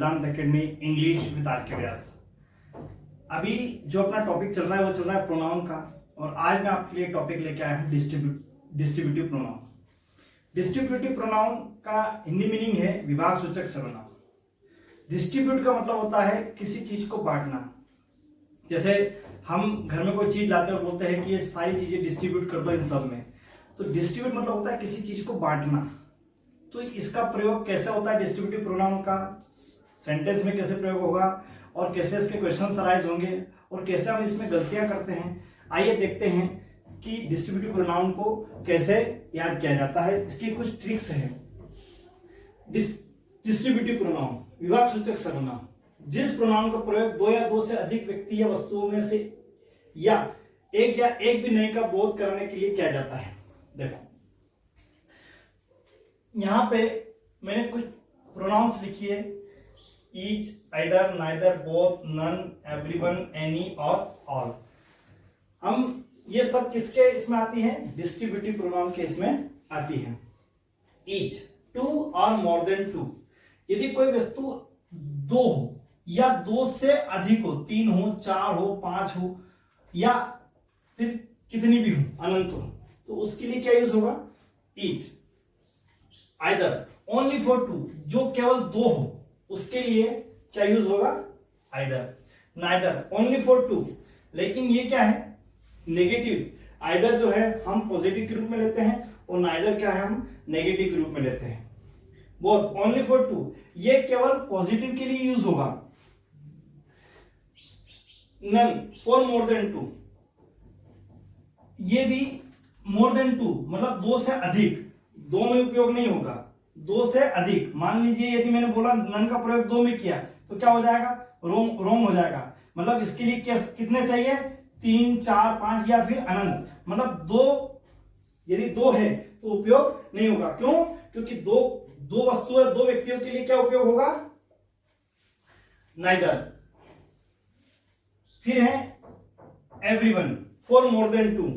Vedanta academy English with R K. Vyas. अभी जो अपना टॉपिक चल रहा है वो चल रहा है प्रोनाउन का, और आज मैं आपके लिए टॉपिक लेके आया हूँ डिस्ट्रीब्यूटिव प्रोनाउन। डिस्ट्रीब्यूटिव प्रोनाउन का हिंदी मीनिंग है विभाग सूचक सर्वनाम। डिस्ट्रीब्यूट का मतलब होता है किसी चीज को बांटना। जैसे हम घर में कोई चीज लाते हैं और बोलते हैं कि ये सारी चीजें डिस्ट्रीब्यूट कर दो इन सब में, तो डिस्ट्रीब्यूट मतलब होता है किसी चीज को बांटना। तो इसका प्रयोग कैसे होता है डिस्ट्रीब्यूटिव प्रोनाउन का, सेंटेंस में कैसे प्रयोग होगा और कैसे इसके क्वेश्चन अराइज होंगे और कैसे हम इसमें गलतियां करते हैं, आइए देखते हैं कि डिस्ट्रीब्यूटिव प्रोनाउन को कैसे याद किया जाता है। इसकी कुछ ट्रिक्स है। डिस्ट्रीब्यूटिव प्रोनाउन विभाग सूचक सर्वनाम, जिस प्रोनाउन का प्रयोग दो या दो से अधिक व्यक्ति या वस्तुओं में से या एक भी नहीं का बोध करने के लिए किया जाता है। देखो यहां पे मैंने कुछ प्रोनाउंस लिखी है, each, either, neither, both, none, everyone, any और ऑल। हम ये सब किसके इसमें आती हैं? डिस्ट्रीब्यूटिव प्रोनाउन के इसमें आती हैं। ईच, टू और मोर देन टू, यदि कोई वस्तु दो हो या दो से अधिक हो, तीन हो, चार हो, पांच हो या फिर कितनी भी हो, अनंत हो, तो उसके लिए क्या यूज होगा? Each. Either, only for two, जो केवल दो हो उसके लिए क्या यूज होगा? Either. Neither, only for two, लेकिन ये क्या है? नेगेटिव। आइदर जो है हम पॉजिटिव के रूप में लेते हैं और नाइदर क्या है हम नेगेटिव के रूप में लेते हैं। बोथ, ओनली फॉर टू, ये केवल पॉजिटिव के लिए यूज होगा। None, for more than two, ये भी मोर देन टू मतलब दो से अधिक, दो में उपयोग नहीं होगा, दो से अधिक। मान लीजिए यदि मैंने बोला नन का प्रयोग दो में किया तो क्या हो जाएगा? रोंग हो जाएगा। मतलब इसके लिए कितने चाहिए? तीन, चार, पांच या फिर अनंत। मतलब दो, यदि दो है तो उपयोग नहीं होगा। क्यों? क्योंकि दो वस्तुएं, दो व्यक्तियों के लिए क्या उपयोग होगा? नाइदर। फिर है everyone, for more than two,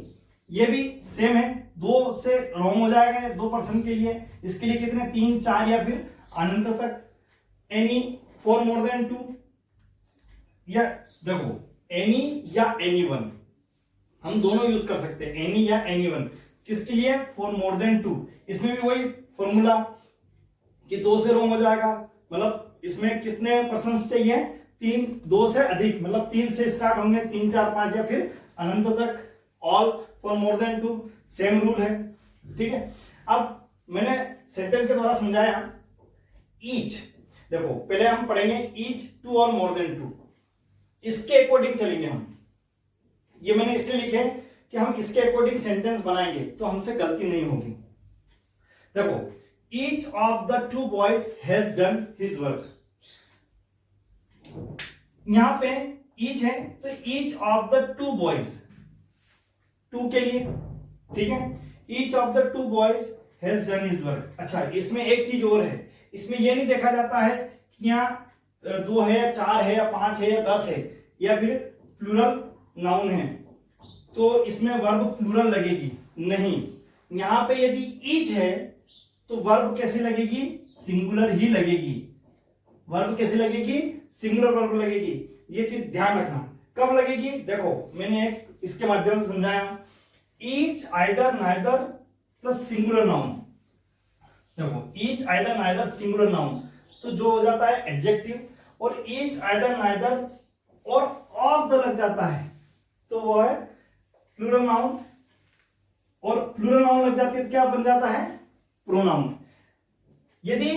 ये भी सेम है, दो से रॉन्ग हो जाएगा, दो पर्सन के लिए। इसके लिए कितने? तीन, चार या फिर अनंत तक। Any, for more than two, या देखो एनी या एनीवन, हम दोनों यूज कर सकते हैं, एनी या एनीवन। किसके लिए? For more than two. इसमें भी वही फॉर्मूला कि दो से रॉन्ग हो जाएगा, मतलब इसमें कितने पर्सन चाहिए? तीन, दो से अधिक मतलब तीन से स्टार्ट होंगे, तीन, चार, पांच या फिर अनंत तक। All, for more than two, same rule है। ठीक है, अब मैंने सेंटेंस के द्वारा समझाया। ईच, देखो पहले हम पढ़ेंगे ईच, टू और मोर देन टू, इसके अकॉर्डिंग चलेंगे हम। ये मैंने इसलिए लिखे कि हम इसके अकॉर्डिंग सेंटेंस बनाएंगे तो हमसे गलती नहीं होगी। देखो, each of the two boys has done his work, यहां पे ईच है तो each of the two boys, two के लिए, ठीक है। Each of the two boys has done his work. अच्छा, इसमें एक चीज और है, इसमें यह नहीं देखा जाता है कि यहाँ दो है या चार है या पांच है या 10 है या फिर प्लूरल नाउन है तो इसमें वर्ब प्लूरल लगेगी, नहीं। यहां पे यदि ईच है तो वर्ब कैसे लगेगी? सिंगुलर ही लगेगी। वर्ब कैसे लगेगी? सिंगुलर वर्ब लगेगी। ये चीज ध्यान रखना। कब लगेगी? देखो मैंने एक इसके माध्यम से समझाया। Each, either, neither plus singular noun. देखो each, either, neither singular noun, तो जो हो जाता है एडजेक्टिव, और ईच, आइदर, नाइदर और ऑफ द लग जाता है तो वो है प्लूरल नाउन, और प्लूरल नाउन लग जाती है तो क्या बन जाता है? प्रोनाउन। यदि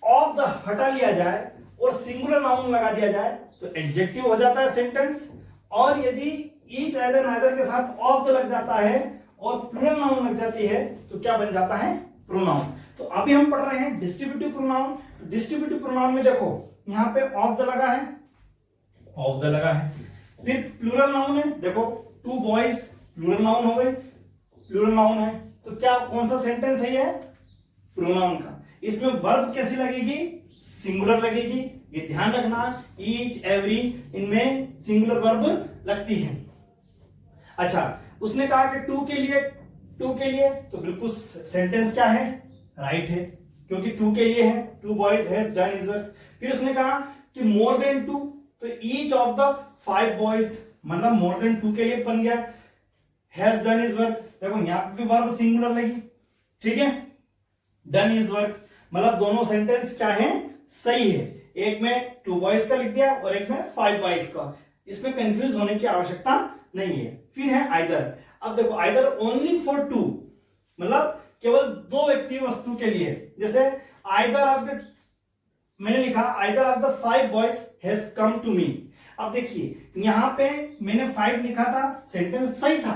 ऑफ द हटा लिया जाए और सिंगुलर नाउन लगा दिया जाए तो एडजेक्टिव हो जाता है सेंटेंस, और यदि ईच, आइदर, नाइदर के साथ ऑफ द लग जाता है और प्लूरल नाउन लग जाती है तो क्या बन जाता है? प्रोनाउन। तो अभी हम पढ़ रहे हैं डिस्ट्रीब्यूटिव प्रोनाउन। डिस्ट्रीब्यूटिव प्रोनाउन में देखो यहां पे ऑफ द लगा है, ऑफ द लगा है, फिर प्लूरल नाउन है, देखो टू बॉयज प्लूरल नाउन हो गई, प्लूरल नाउन है तो क्या, कौन सा सेंटेंस है? ये प्रोनाउन का। इसमें वर्ब कैसी लगेगी? सिंगुलर लगेगी। ये ध्यान रखना, ईच, एवरी, इनमें सिंगुलर वर्ब लगती है। अच्छा, उसने कहा कि टू के लिए तो बिल्कुल सेंटेंस क्या है? राइट है, क्योंकि टू के लिए है, two boys has done his work. फिर उसने कहा कि मोर देन 2, तो ईच ऑफ द 5 बॉयज, मतलब मोर देन 2 के लिए बन गया हैज डन हिज वर्क। देखो यहां पे भी वर्ब सिंगुलर लगी, ठीक है, डन हिज वर्क, मतलब दोनों सेंटेंस क्या है, सही है। एक में 2 बॉयज का लिख दिया और एक में 5 बॉयज का, इसमें कंफ्यूज होने की आवश्यकता नहीं है। फिर है आइदर। अब देखो आइदर ओनली फॉर 2, मतलब केवल 2 व्यक्ति वस्तु के लिए। जैसे आइदर ऑफ द, मैंने लिखा either of the 5 boys has come to me. अब देखिए यहां पे मैंने 5 लिखा था, सेंटेंस सही था,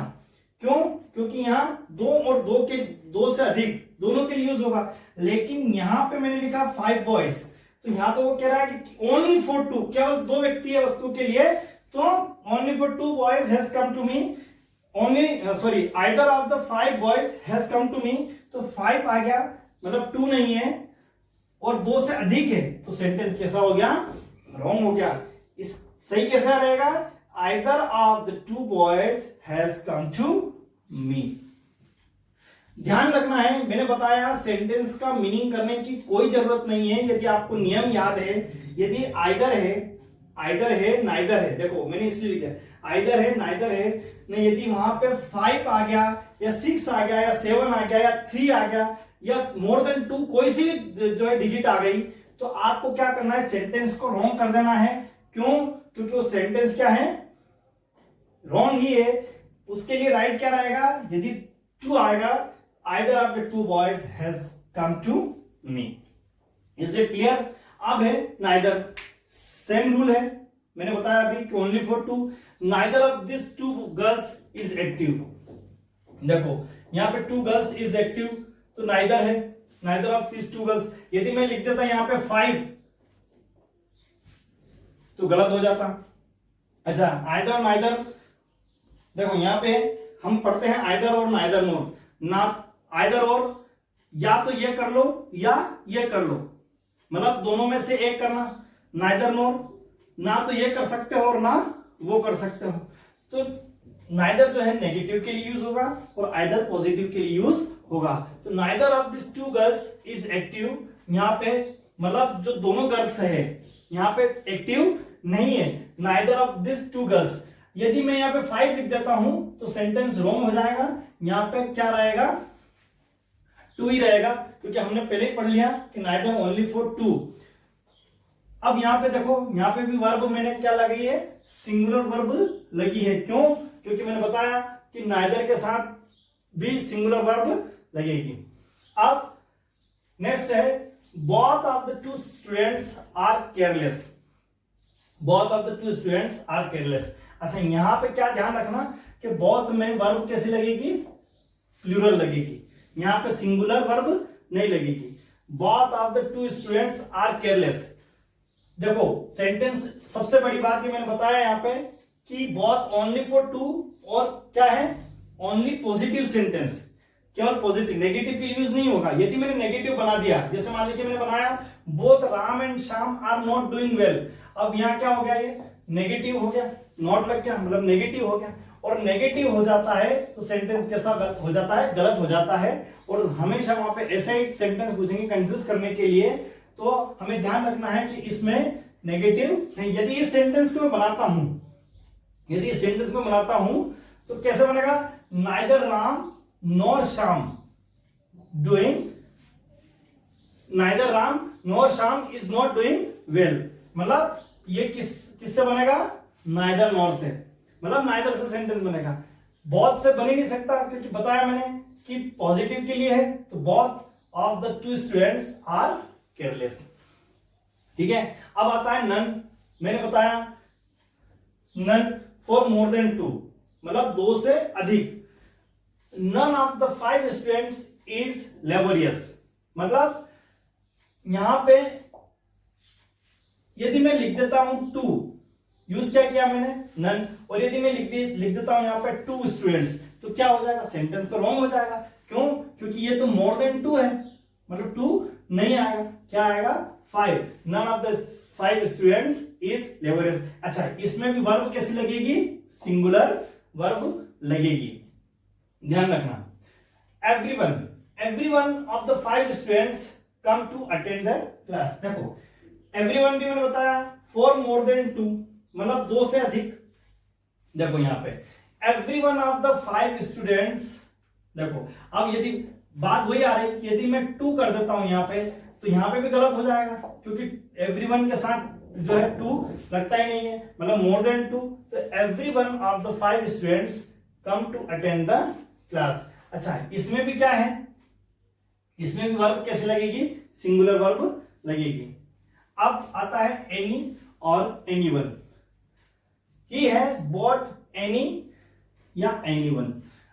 क्यों, क्योंकि यहां 2 और 2 से अधिक दोनों के लिए यूज होगा। लेकिन यहां पे मैंने लिखा 5 बॉयज, तो यहां तो वो कह रहा है कि ओनली फॉर 2, केवल 2 व्यक्ति है वस्तु के लिए, तो only for 2 boys has come to me, only sorry either of the 5 boys has come to me, तो 5 आ गया, मतलब 2 नहीं है और 2 से अधिक है, तो सेंटेंस कैसा हो गया, रॉन्ग हो गया। इस सही कैसा रहेगा, either of the 2 boys has come to me. ध्यान रखना है, मैंने बताया सेंटेंस का मीनिंग करने की कोई जरूरत नहीं है यदि आपको नियम याद है। यदि आइदर है नाइदर है, देखो मैंने इसलिए लिखा आइदर है नाइदर है, नहीं यदि वहां पे 5 आ गया या 6 आ गया या 7 आ गया या 3 आ गया या मोर देन 2 कोई सी भी जो है डिजिट आ गई, तो आपको क्या करना है, सेंटेंस को रॉन्ग कर देना है। क्यों, क्योंकि वो सेंटेंस क्या है, रॉन्ग ही है। उसके लिए राइट क्या रहेगा, यदि 2 आएगा, either of the 2 boys has come to me. Is it clear. अब है नाइदर, सेम रूल है, मैंने बताया अभी कि only for 2, neither of this 2 girls is active. देखो यहां पे 2 गर्ल्स इज एक्टिव, तो नाइदर है, नाइदर ऑफ दिस 2 गर्ल्स। यदि मैं लिख देता यहां पे 5 तो गलत हो जाता। अच्छा आइदर नाइदर, देखो यहां पे हम पढ़ते हैं आइदर और नाइदर नोर, ना आइदर और, या तो ये कर लो या ये कर लो, मतलब दोनों में से एक करना। नाइदर नोर, ना तो ये कर सकते हो और ना वो कर सकते हो। तो नाइदर जो है नेगेटिव के लिए यूज होगा और आइदर पॉजिटिव के लिए यूज होगा। तो neither of this 2 girls is active, यहां पे मतलब जो दोनों गर्ल्स है यहां पे एक्टिव नहीं है, नाइदर ऑफ दिस 2 गर्ल्स। यदि मैं यहां पे 5 लिख देता हूं तो सेंटेंस रॉन्ग हो जाएगा, यहां पे क्या रहेगा, 2 ही रहेगा, क्योंकि हमने पहले ही पढ़ लिया कि नाइदर ओनली फॉर 2। अब यहां पे देखो, यहां पे भी वर्ब मैंने क्या लगी है, सिंगुलर वर्ब लगी है। क्यों, क्योंकि मैंने बताया कि नाइदर के साथ भी सिंगुलर वर्ब लगेगी। अब नेक्स्ट है both of the 2 students are careless. Both of the 2 students are careless. अच्छा यहां पे क्या ध्यान रखना कि बोथ में वर्ब कैसी लगेगी, प्लूरल लगेगी, यहां पे सिंगुलर वर्ब नहीं लगेगी। Both of the 2 students are careless. देखो सेंटेंस, सबसे बड़ी बात ये मैंने बताया यहां पे कि बोथ ओनली फॉर 2, और क्या है, ओनली पॉजिटिव सेंटेंस, केवल पॉजिटिव, नेगेटिव के लिए यूज नहीं होगा। यदि मैंने नेगेटिव बना दिया, जैसे मान लीजिए मैंने बनाया both Ram and Shyam are not doing well, अब यहां क्या हो गया, ये नेगेटिव हो गया, नॉट लग गया, मतलब नेगेटिव हो गया। और नेगेटिव हो जाता है तो सेंटेंस कैसा हो जाता है, गलत हो जाता है। और हमेशा वहां पे ऐसा ही सेंटेंस पूछेंगे कंफ्यूज करने के लिए, तो हमें ध्यान रखना है कि इसमें नेगेटिव नहीं। यदि इस सेंटेंस को मैं बनाता हूं, यदि इस सेंटेंस को बनाता हूं तो कैसे बनेगा, neither Ram nor Shyam doing, neither Ram nor Shyam is not doing well, मतलब ये किससे बनेगा, नाइदर नॉर से, मतलब नाइदर से सेंटेंस बनेगा। बोथ से बन ही नहीं सकता, क्योंकि बताया मैंने कि पॉजिटिव के लिए है, तो both of the 2 students are careless. ठीक है। अब आता है नन, मैंने बताया नन फॉर मोर देन 2, मतलब 2 से अधिक। None of the 5 students is laborious, मतलब यहां पे यदि मैं लिख देता हूं 2, यूज क्या किया मैंने, नन, और यदि मैं लिख देता हूं यहां पे 2 स्टूडेंट्स, तो क्या हो जाएगा, सेंटेंस तो रॉन्ग हो जाएगा। क्यों, क्योंकि ये तो मोर देन 2 है, मतलब 2 नहीं आएगा, क्या आएगा 5। None of the 5 students is laborious. अच्छा इसमें भी वर्ब कैसी लगेगी, सिंगुलर वर्ब लगेगी, ध्यान रखना। Everyone of the 5 students come to attend the class. देखो एवरीवन भी मैंने बताया, फॉर मोर देन 2 मतलब 2 से अधिक। देखो यहां पे एवरीवन ऑफ द 5 स्टूडेंट्स, देखो अब यदि बात वही आ रही कि यदि मैं 2 कर देता हूं यहां पे, तो यहां पे भी गलत हो जाएगा, क्योंकि एवरीवन के साथ जो है 2 लगता ही नहीं है, मतलब मोर देन 2। तो everyone of the 5 students come to attend the class. अच्छा, इसमें भी क्या है, इसमें भी वर्ब कैसे लगेगी, सिंगुलर वर्ब लगेगी। अब आता है एनी और anyone. He has bot any या एनीवन,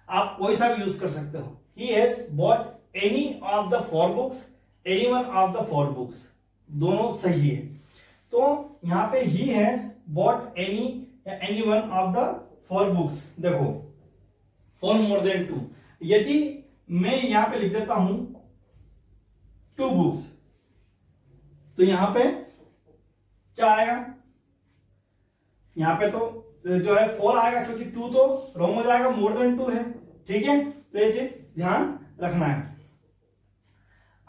आप कोई सा भी यूज कर सकते हो। He has bot any of the 4 books, anyone of the 4 books, दोनों सही है। तो यहां पे ही हैज बॉट एनी या एनीवन ऑफ द 4 बुक्स, देखो फॉर मोर देन 2, यदि मैं यहां पे लिख देता हूं 2 बुक्स, तो यहां पे क्या आएगा, यहां पे तो जो है 4 आएगा, क्योंकि 2 तो रॉन्ग हो जाएगा, मोर देन 2 है, ठीक है। तो ये चीज ध्यान रखना है।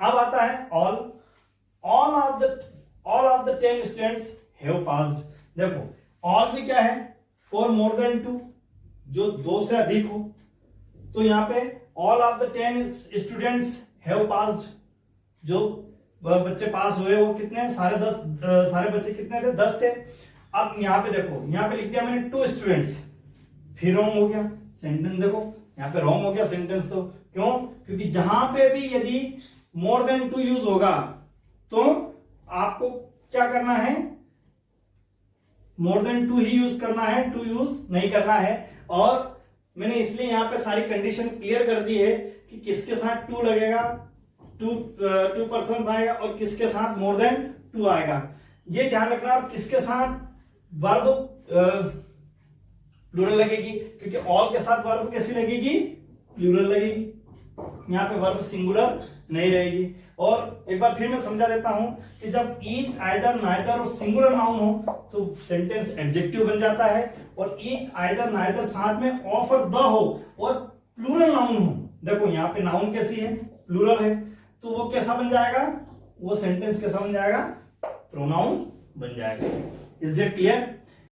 अब आता है all of the 10 students have passed. देखो ऑल भी क्या है, फॉर मोर देन 2, जो 2 से अधिक हो। तो यहां पे all of the 10 students have passed, जो बच्चे पास हुए वो कितने, सारे बच्चे कितने थे, 10 थे। अब यहां पे देखो, यहां पे लिख दिया मैंने 2 स्टूडेंट्स, फिर रॉन्ग हो गया सेंटेंस, देखो यहां पे रॉन्ग हो गया सेंटेंस। तो क्यों, क्योंकि जहां पे भी यदि मोर देन 2 यूज होगा तो आपको क्या करना है, मोर देन 2 ही यूज करना है, 2 यूज नहीं करना है। और मैंने इसलिए यहां पे सारी कंडीशन क्लियर कर दी है कि किसके साथ 2 लगेगा, 2 पर्सन आएगा, और किसके साथ मोर देन 2 आएगा। ये ध्यान रखना। और किसके साथ वर्ब प्लूरल लगेगी, क्योंकि ऑल के साथ वर्ब कैसी लगेगी, प्लूरल लगेगी, यहां पे वर्ब सिंगुलर नहीं रहेगी। और एक बार फिर मैं समझा देता हूं कि जब ईच, आइदर, नाइदर और सिंगुलर नाउन हो तो सेंटेंस एडजेक्टिव बन जाता है, और ईच, आइदर, नाइदर साथ में ऑफ और द हो और प्लूरल नाउन हो। देखो यहां पे नाउन कैसी है, प्लूरल है, तो वो कैसा बन जाएगा, वो सेंटेंस कैसा बन जाएगा, प्रोनाउन बन जाएगा। Is it clear?